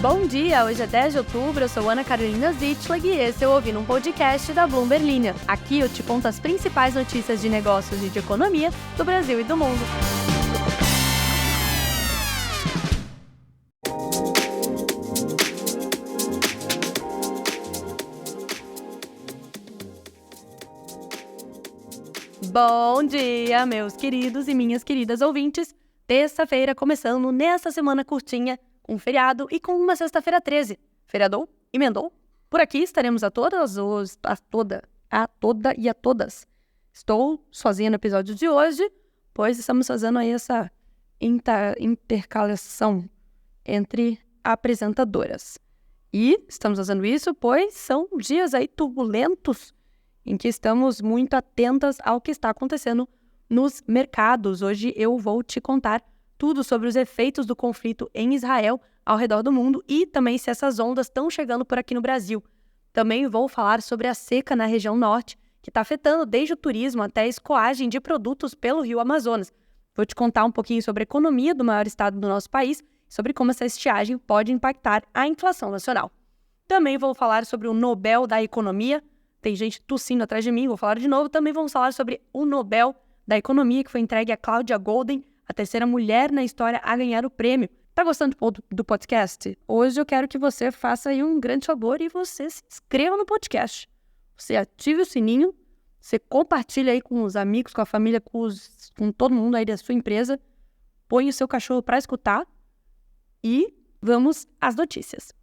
Bom dia, hoje é 10 de outubro, eu sou Ana Carolina Zitlag e esse eu ouvi num podcast da Bloomberg Linha. Aqui eu te conto as principais notícias de negócios e de economia do Brasil e do mundo. Bom dia, meus queridos e minhas queridas ouvintes. Terça-feira começando nessa semana curtinha, com feriado e com uma sexta-feira 13. Feriadou? Emendou? Por aqui estaremos a toda e a todas. Estou sozinha no episódio de hoje, pois estamos fazendo aí essa intercalação entre apresentadoras. E estamos fazendo isso pois são dias aí turbulentos em que estamos muito atentas ao que está acontecendo nos mercados. Hoje eu vou te contar tudo sobre os efeitos do conflito em Israel ao redor do mundo e também se essas ondas estão chegando por aqui no Brasil. Também vou falar sobre a seca na região norte, que está afetando desde o turismo até a escoagem de produtos pelo rio Amazonas. Vou te contar um pouquinho sobre a economia do maior estado do nosso país, sobre como essa estiagem pode impactar a inflação nacional. Também vou falar sobre o Nobel da Economia. Tem gente tossindo atrás de mim, vou falar de novo. Também vamos falar sobre o Nobel da Economia, que foi entregue a Claudia Goldin, a terceira mulher na história a ganhar o prêmio. Tá gostando do podcast? Hoje eu quero que você faça aí um grande favor e você se inscreva no podcast. Você ative o sininho, você compartilha aí com os amigos, com a família, com todo mundo aí da sua empresa. Põe o seu cachorro para escutar e vamos às notícias.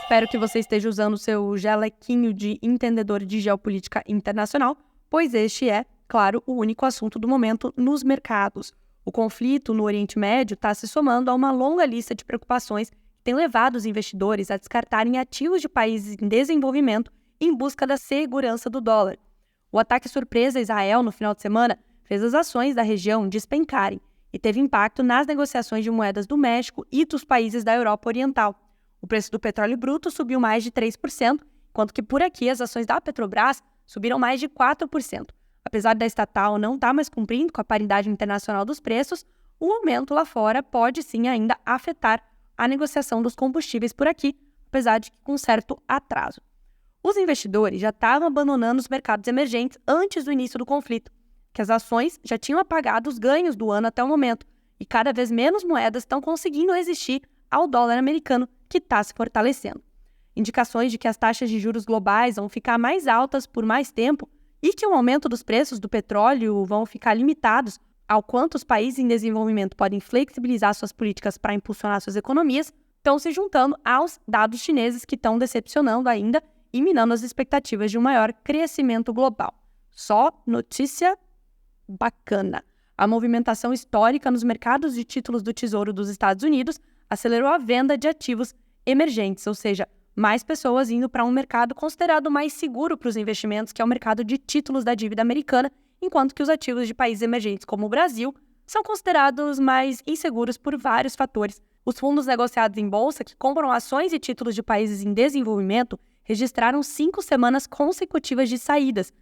Espero que você esteja usando o seu jalequinho de entendedor de geopolítica internacional, pois este é, claro, o único assunto do momento nos mercados. O conflito no Oriente Médio está se somando a uma longa lista de preocupações que tem levado os investidores a descartarem ativos de países em desenvolvimento em busca da segurança do dólar. O ataque surpresa a Israel no final de semana fez as ações da região despencarem e teve impacto nas negociações de moedas do México e dos países da Europa Oriental. O preço do petróleo bruto subiu mais de 3%, enquanto que por aqui as ações da Petrobras subiram mais de 4%. Apesar da estatal não estar mais cumprindo com a paridade internacional dos preços, o aumento lá fora pode sim ainda afetar a negociação dos combustíveis por aqui, apesar de que com certo atraso. Os investidores já estavam abandonando os mercados emergentes antes do início do conflito, que as ações já tinham apagado os ganhos do ano até o momento, e cada vez menos moedas estão conseguindo resistir ao dólar americano, que está se fortalecendo. Indicações de que as taxas de juros globais vão ficar mais altas por mais tempo e que o aumento dos preços do petróleo vão ficar limitados ao quanto os países em desenvolvimento podem flexibilizar suas políticas para impulsionar suas economias, estão se juntando aos dados chineses que estão decepcionando ainda e minando as expectativas de um maior crescimento global. Só notícia bacana. A movimentação histórica nos mercados de títulos do Tesouro dos Estados Unidos acelerou a venda de ativos emergentes, ou seja, mais pessoas indo para um mercado considerado mais seguro para os investimentos, que é o mercado de títulos da dívida americana, enquanto que os ativos de países emergentes como o Brasil são considerados mais inseguros por vários fatores. Os fundos negociados em bolsa, que compram ações e títulos de países em desenvolvimento, registraram 5 semanas consecutivas de saídas.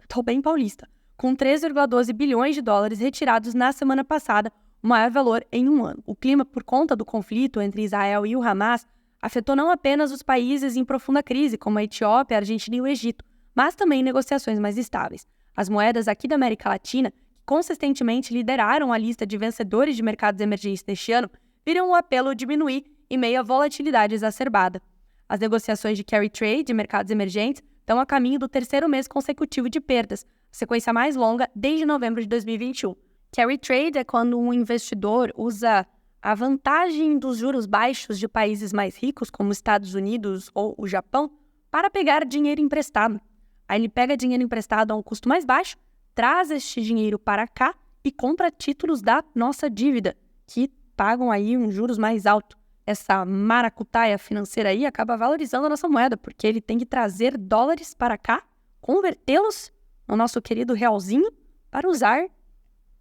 Tô bem paulista. Com 3,12 bilhões de dólares retirados na semana passada, o maior valor em um ano. O clima por conta do conflito entre Israel e o Hamas afetou não apenas os países em profunda crise, como a Etiópia, a Argentina e o Egito, mas também negociações mais estáveis. As moedas aqui da América Latina, que consistentemente lideraram a lista de vencedores de mercados emergentes neste ano, viram o apelo diminuir em meio à volatilidade exacerbada. As negociações de carry trade de mercados emergentes estão a caminho do terceiro mês consecutivo de perdas, a sequência mais longa desde novembro de 2021. Carry trade é quando um investidor usa a vantagem dos juros baixos de países mais ricos, como os Estados Unidos ou o Japão, para pegar dinheiro emprestado. Aí ele pega dinheiro emprestado a um custo mais baixo, traz este dinheiro para cá e compra títulos da nossa dívida, que pagam aí um juros mais alto. Essa maracutaia financeira aí acaba valorizando a nossa moeda, porque ele tem que trazer dólares para cá, convertê-los no nosso querido realzinho, para usar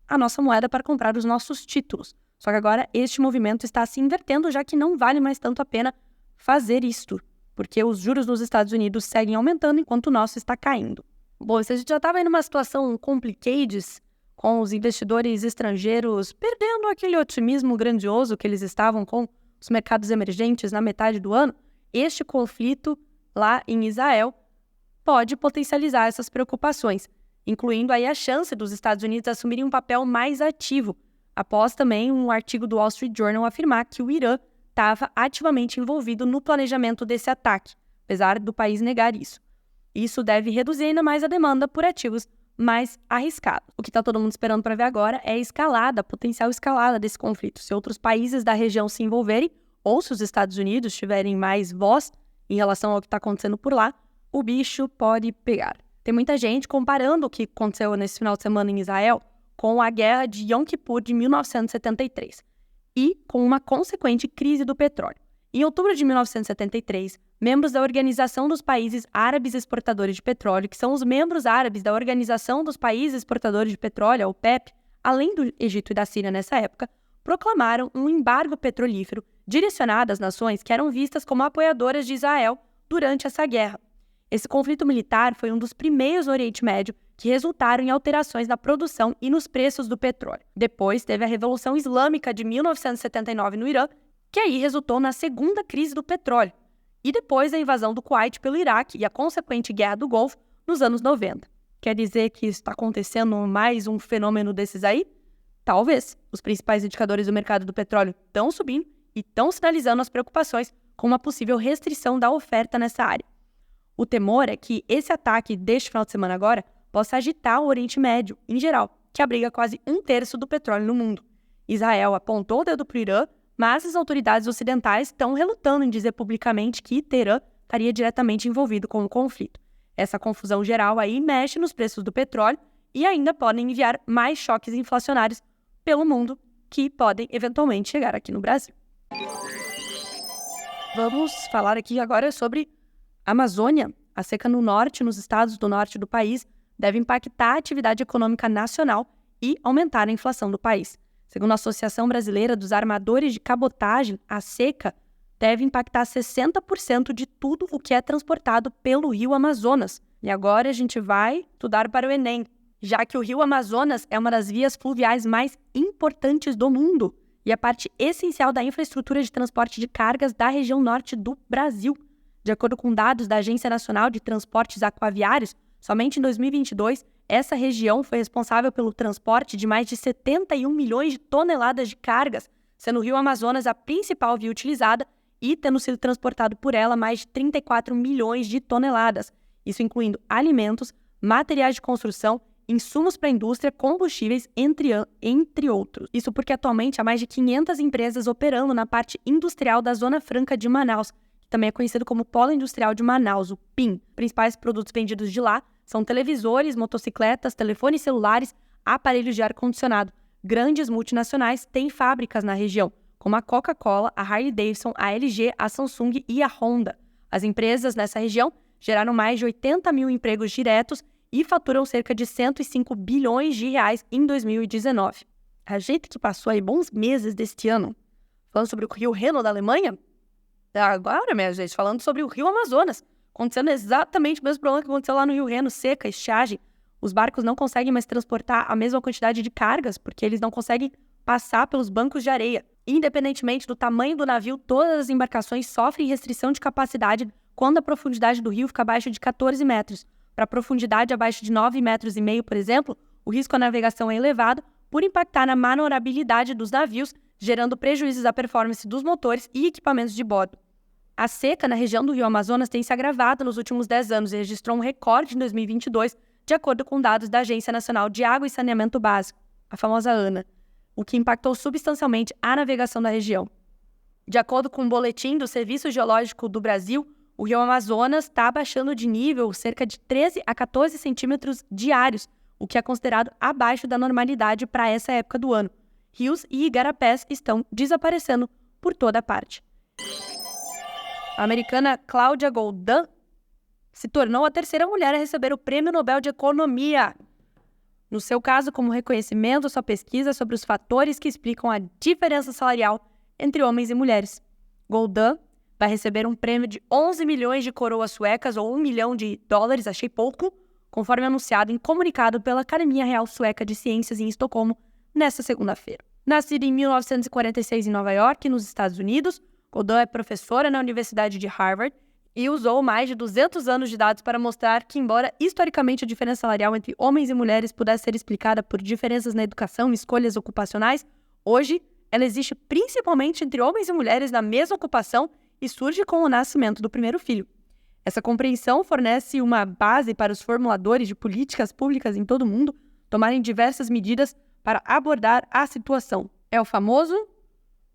a nossa moeda para comprar os nossos títulos. Só que agora este movimento está se invertendo, já que não vale mais tanto a pena fazer isto, porque os juros nos Estados Unidos seguem aumentando enquanto o nosso está caindo. Bom, se a gente já estava em uma situação complicated com os investidores estrangeiros perdendo aquele otimismo grandioso que eles estavam com os mercados emergentes na metade do ano, este conflito lá em Israel pode potencializar essas preocupações, incluindo aí a chance dos Estados Unidos assumirem um papel mais ativo, após também um artigo do Wall Street Journal afirmar que o Irã estava ativamente envolvido no planejamento desse ataque, apesar do país negar isso. Isso deve reduzir ainda mais a demanda por ativos mais arriscados. O que está todo mundo esperando para ver agora é a potencial escalada desse conflito. Se outros países da região se envolverem, ou se os Estados Unidos tiverem mais voz em relação ao que está acontecendo por lá, o bicho pode pegar. Tem muita gente comparando o que aconteceu nesse final de semana em Israel com a guerra de Yom Kippur de 1973 e com uma consequente crise do petróleo. Em outubro de 1973, membros da Organização dos Países Árabes Exportadores de Petróleo, que são os membros árabes da Organização dos Países Exportadores de Petróleo, a OPEP, além do Egito e da Síria nessa época, proclamaram um embargo petrolífero direcionado às nações que eram vistas como apoiadoras de Israel durante essa guerra. Esse conflito militar foi um dos primeiros no Oriente Médio que resultaram em alterações na produção e nos preços do petróleo. Depois teve a Revolução Islâmica de 1979 no Irã, que aí resultou na segunda crise do petróleo, e depois a invasão do Kuwait pelo Iraque e a consequente Guerra do Golfo nos anos 90. Quer dizer que está acontecendo mais um fenômeno desses aí? Talvez. Os principais indicadores do mercado do petróleo estão subindo e estão sinalizando as preocupações com uma possível restrição da oferta nessa área. O temor é que esse ataque deste final de semana agora possa agitar o Oriente Médio, em geral, que abriga quase 1/3 do petróleo no mundo. Israel apontou o dedo para o Irã, mas as autoridades ocidentais estão relutando em dizer publicamente que Teherã estaria diretamente envolvido com o conflito. Essa confusão geral aí mexe nos preços do petróleo e ainda podem enviar mais choques inflacionários pelo mundo que podem eventualmente chegar aqui no Brasil. Vamos falar aqui agora sobre a Amazônia. A seca no norte, nos estados do norte do país, deve impactar a atividade econômica nacional e aumentar a inflação do país. Segundo a Associação Brasileira dos Armadores de Cabotagem, a seca deve impactar 60% de tudo o que é transportado pelo rio Amazonas. E agora a gente vai estudar para o Enem, já que o rio Amazonas é uma das vias fluviais mais importantes do mundo e é parte essencial da infraestrutura de transporte de cargas da região norte do Brasil. De acordo com dados da Agência Nacional de Transportes Aquaviários, somente em 2022, essa região foi responsável pelo transporte de mais de 71 milhões de toneladas de cargas, sendo o rio Amazonas a principal via utilizada e tendo sido transportado por ela mais de 34 milhões de toneladas, isso incluindo alimentos, materiais de construção, insumos para a indústria, combustíveis, entre outros. Isso porque atualmente há mais de 500 empresas operando na parte industrial da Zona Franca de Manaus, que também é conhecido como Polo Industrial de Manaus, o PIM. Os principais produtos vendidos de lá são televisores, motocicletas, telefones celulares, aparelhos de ar-condicionado. Grandes multinacionais têm fábricas na região, como a Coca-Cola, a Harley-Davidson, a LG, a Samsung e a Honda. As empresas nessa região geraram mais de 80 mil empregos diretos e faturam cerca de 105 bilhões de reais em 2019. A gente que passou aí bons meses deste ano falando sobre o rio Reno da Alemanha, agora, minha gente, falando sobre o rio Amazonas, acontecendo exatamente o mesmo problema que aconteceu lá no rio Reno, seca, estiagem. Os barcos não conseguem mais transportar a mesma quantidade de cargas porque eles não conseguem passar pelos bancos de areia. Independentemente do tamanho do navio, todas as embarcações sofrem restrição de capacidade quando a profundidade do rio fica abaixo de 14 metros. Para profundidade abaixo de 9,5 metros, por exemplo, o risco à navegação é elevado por impactar na manobrabilidade dos navios, gerando prejuízos à performance dos motores e equipamentos de bordo. A seca na região do rio Amazonas tem se agravado nos últimos 10 anos e registrou um recorde em 2022, de acordo com dados da Agência Nacional de Água e Saneamento Básico, a famosa ANA, o que impactou substancialmente a navegação da região. De acordo com o boletim do Serviço Geológico do Brasil, o rio Amazonas está abaixando de nível cerca de 13 a 14 centímetros diários, o que é considerado abaixo da normalidade para essa época do ano. Rios e igarapés estão desaparecendo por toda parte. A americana Cláudia Goldin se tornou a terceira mulher a receber o Prêmio Nobel de Economia. No seu caso, como reconhecimento à sua pesquisa sobre os fatores que explicam a diferença salarial entre homens e mulheres. Goldin vai receber um prêmio de 11 milhões de coroas suecas, ou $1 milhão, achei pouco, conforme anunciado em comunicado pela Academia Real Sueca de Ciências em Estocolmo nesta segunda-feira. Nascida em 1946 em Nova York, nos Estados Unidos, Godot é professora na Universidade de Harvard e usou mais de 200 anos de dados para mostrar que, embora historicamente a diferença salarial entre homens e mulheres pudesse ser explicada por diferenças na educação e escolhas ocupacionais, hoje ela existe principalmente entre homens e mulheres na mesma ocupação e surge com o nascimento do primeiro filho. Essa compreensão fornece uma base para os formuladores de políticas públicas em todo o mundo tomarem diversas medidas para abordar a situação. É o famoso,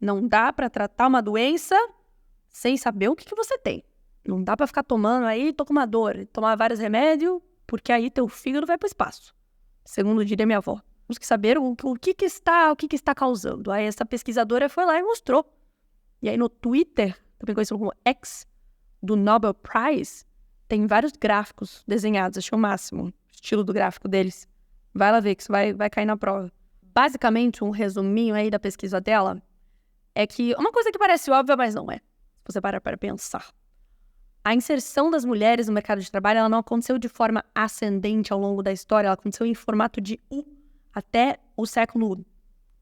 não dá para tratar uma doença sem saber o que você tem. Não dá para ficar tomando aí, tô com uma dor, tomar vários remédios, porque aí teu fígado vai para o espaço. Segundo diria minha avó. Temos que saber o que está causando. Aí essa pesquisadora foi lá e mostrou. E aí no Twitter, também conhecido como X, do Nobel Prize, tem vários gráficos desenhados, achei o máximo, o estilo do gráfico deles. Vai lá ver que isso vai cair na prova. Basicamente, um resuminho aí da pesquisa dela é que uma coisa que parece óbvia, mas não é, se você parar para pensar. A inserção das mulheres no mercado de trabalho ela não aconteceu de forma ascendente ao longo da história, ela aconteceu em formato de U até o século,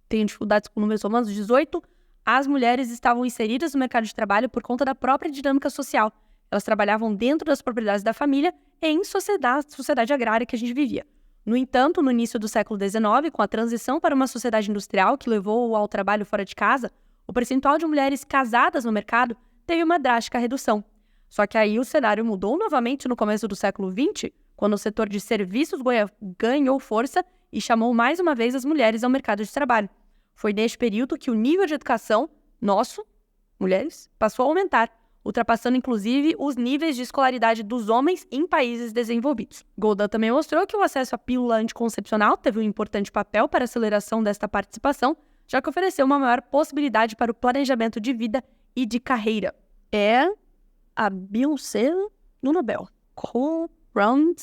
tenho dificuldades com números romanos, 18, as mulheres estavam inseridas no mercado de trabalho por conta da própria dinâmica social. Elas trabalhavam dentro das propriedades da família e em sociedade agrária que a gente vivia. No entanto, no início do século XIX, com a transição para uma sociedade industrial que levou ao trabalho fora de casa, o percentual de mulheres casadas no mercado teve uma drástica redução. Só que aí o cenário mudou novamente no começo do século XX, quando o setor de serviços ganhou força e chamou mais uma vez as mulheres ao mercado de trabalho. Foi neste período que o nível de educação nosso, mulheres, passou a aumentar, ultrapassando inclusive os níveis de escolaridade dos homens em países desenvolvidos. Godot também mostrou que o acesso à pílula anticoncepcional teve um importante papel para a aceleração desta participação, já que ofereceu uma maior possibilidade para o planejamento de vida e de carreira. É a Beyoncé no Nobel. Round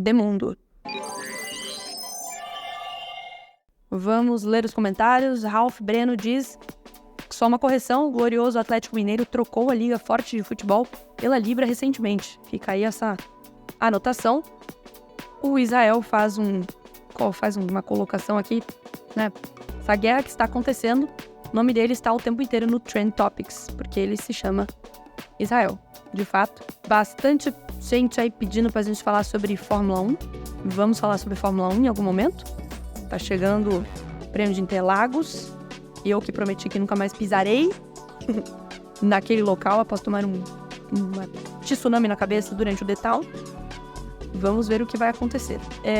the mundo. Vamos ler os comentários. Ralph Breno diz: só uma correção, o glorioso Atlético Mineiro trocou a Liga Forte de Futebol pela Libra recentemente. Fica aí essa anotação. O Israel faz uma colocação aqui, né? Essa guerra que está acontecendo, o nome dele está o tempo inteiro no Trend Topics, porque ele se chama Israel. De fato, bastante gente aí pedindo pra gente falar sobre Fórmula 1. Vamos falar sobre Fórmula 1 em algum momento. Tá chegando o prêmio de Interlagos. E eu que prometi que nunca mais pisarei naquele local após tomar um tsunami na cabeça durante o detal. Vamos ver o que vai acontecer.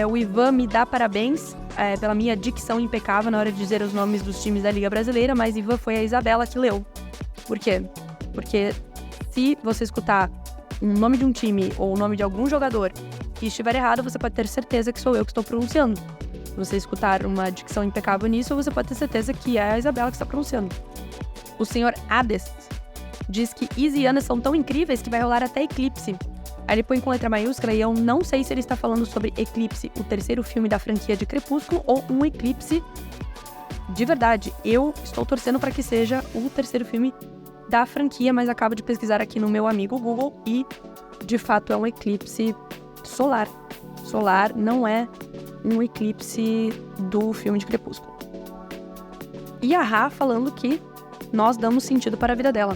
O Ivan me dá parabéns pela minha dicção impecável na hora de dizer os nomes dos times da Liga Brasileira, mas Ivan, foi a Isabela que leu. Por quê? Porque se você escutar o nome de um time ou o nome de algum jogador e estiver errado, você pode ter certeza que sou eu que estou pronunciando. Se você escutar uma dicção impecável nisso, você pode ter certeza que é a Isabela que está pronunciando. O senhor Hades diz que Izzy e Ana são tão incríveis que vai rolar até Eclipse. Aí ele põe com letra maiúscula e eu não sei se ele está falando sobre Eclipse, o terceiro filme da franquia de Crepúsculo, ou um eclipse de verdade. Eu estou torcendo para que seja o terceiro filme da franquia, mas acabo de pesquisar aqui no meu amigo Google e, de fato, é um eclipse solar. Solar, não é um eclipse do filme de Crepúsculo. E a Ra falando que nós damos sentido para a vida dela.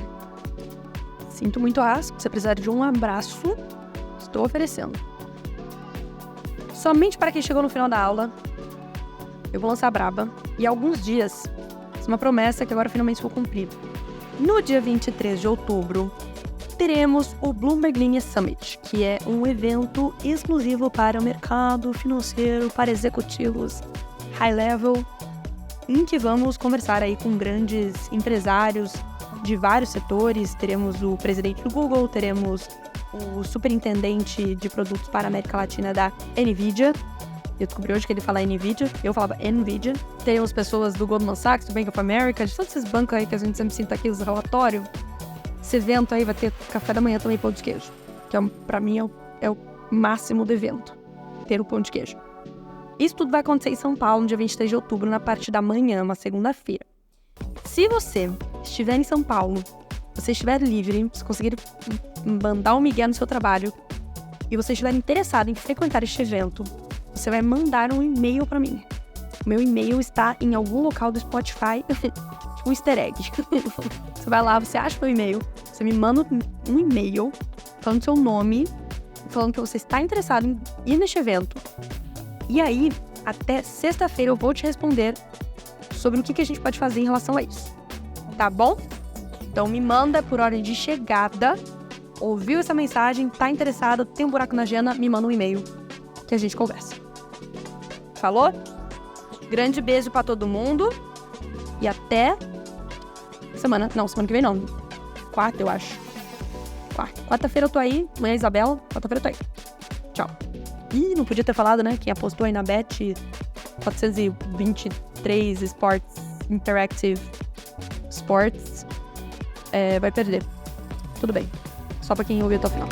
Sinto muito, Ra, se você precisar de um abraço, estou oferecendo. Somente para quem chegou no final da aula, eu vou lançar a braba. E há alguns dias, é uma promessa que agora finalmente vou cumprir. No dia 23 de outubro, teremos o Bloomberg Linha Summit, que é um evento exclusivo para o mercado financeiro, para executivos high level, em que vamos conversar aí com grandes empresários de vários setores. Teremos o presidente do Google, teremos o superintendente de produtos para a América Latina da NVIDIA. Eu descobri hoje que ele fala NVIDIA, eu falava NVIDIA. Teremos pessoas do Goldman Sachs, do Bank of America, de todos esses bancos aí que a gente sempre cita aqui nos relatórios. Esse evento aí vai ter café da manhã também, pão de queijo. Que pra mim é o máximo do evento, ter o pão de queijo. Isso tudo vai acontecer em São Paulo, no dia 23 de outubro, na parte da manhã, uma segunda-feira. Se você estiver em São Paulo, você estiver livre, se conseguir mandar um migué no seu trabalho, e você estiver interessado em frequentar este evento, você vai mandar um e-mail para mim. O meu e-mail está em algum local do Spotify, tipo um easter egg. Você vai lá, você acha meu e-mail, você me manda um e-mail falando seu nome, falando que você está interessado em ir neste evento. E aí, até sexta-feira eu vou te responder sobre o que a gente pode fazer em relação a isso. Tá bom? Então me manda por ordem de chegada. Ouviu essa mensagem, tá interessado, tem um buraco na agenda, me manda um e-mail que a gente conversa. Falou? Grande beijo pra todo mundo e até semana que vem não. Quarta, eu acho. Quarta-feira eu tô aí, amanhã a Isabela, quarta-feira eu tô aí. Tchau. Ih, não podia ter falado, né? Quem apostou aí na Bet 423 Sports Interactive Sports vai perder. Tudo bem. Só pra quem ouviu até o final.